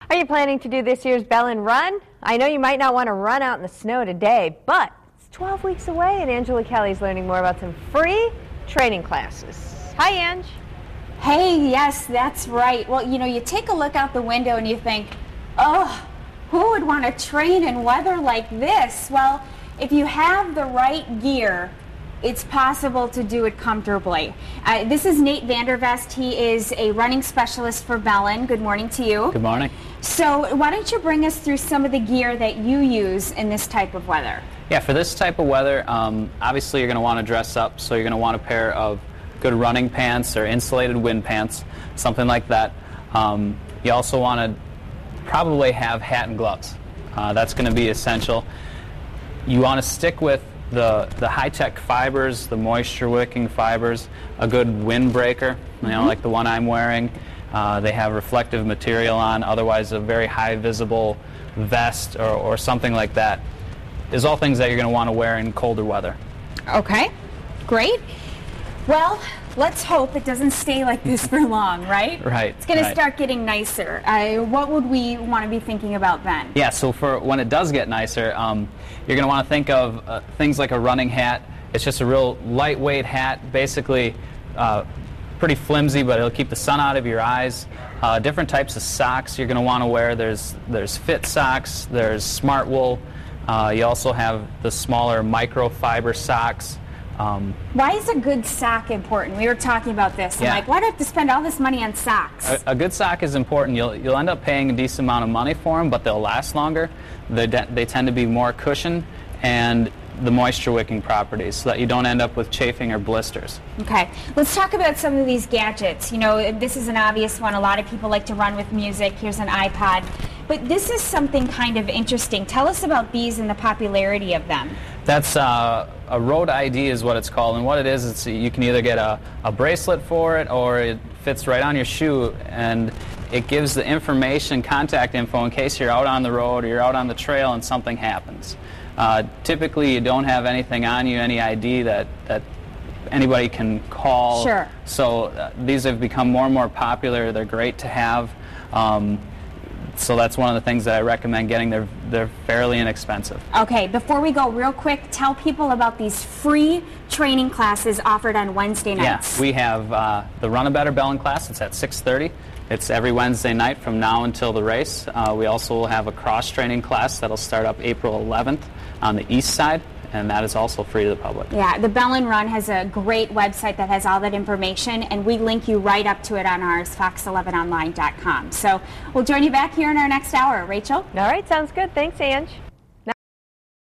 Are you planning to do this year's Bellin Run? I know you might not want to run out in the snow today, but it's 12 weeks away and Angela Kelly's learning more about some free training classes. Hi, Ange. Hey, yes, that's right. Well, you take a look out the window and you think, oh, who would want to train in weather like this? Well, if you have the right gear, it's possible to do it comfortably. This is Nate Vandervest. He is a running specialist for Bellin. Good morning to you. Good morning. So why don't you bring us through some of the gear that you use in this type of weather? Yeah, for this type of weather, obviously you're going to want to dress up, so you're going to want a pair of good running pants or insulated wind pants, something like that. You also want to probably have hat and gloves. That's going to be essential. You want to stick with the high-tech fibers, the moisture-wicking fibers, a good windbreaker, like the one I'm wearing. They have reflective material on, otherwise a very high visible vest or something like that. Is all things that you're going to want to wear in colder weather. Okay, great. Well, let's hope it doesn't stay like this for long, right? Right. It's going to start getting nicer. What would we want to be thinking about then? Yeah, so for when it does get nicer, you're going to want to think of things like a running hat. It's just a real lightweight hat, basically pretty flimsy, but it'll keep the sun out of your eyes. Different types of socks you're going to want to wear. There's fit socks, there's smart wool. You also have the smaller microfiber socks. Why is a good sock important? We were talking about this. I'm like, why do I have to spend all this money on socks? A good sock is important. You'll end up paying a decent amount of money for them, but they'll last longer. They tend to be more cushion and the moisture-wicking properties, so that you don't end up with chafing or blisters. Okay, let's talk about some of these gadgets. This is an obvious one. A lot of people like to run with music. Here's an iPod. But this is something kind of interesting. Tell us about these and the popularity of them. That's a road ID is what it's called, and what it is, you can either get a bracelet for it, or it fits right on your shoe, and it gives the information, contact info, in case you're out on the road or you're out on the trail and something happens. Typically, you don't have anything on you, any ID that anybody can call. Sure. So these have become more and more popular. They're great to have. So that's one of the things that I recommend getting. They're fairly inexpensive. Okay, before we go, real quick, tell people about these free training classes offered on Wednesday nights. Yeah, we have the Run a Better Bellin class. It's at 6:30. It's every Wednesday night from now until the race. We also will have a cross-training class that'll start up April 11th on the east side, and that is also free to the public. Yeah, the Bellin Run has a great website that has all that information, and we link you right up to it on ours, fox11online.com. So we'll join you back here in our next hour. Rachel? All right, sounds good. Thanks, Ange.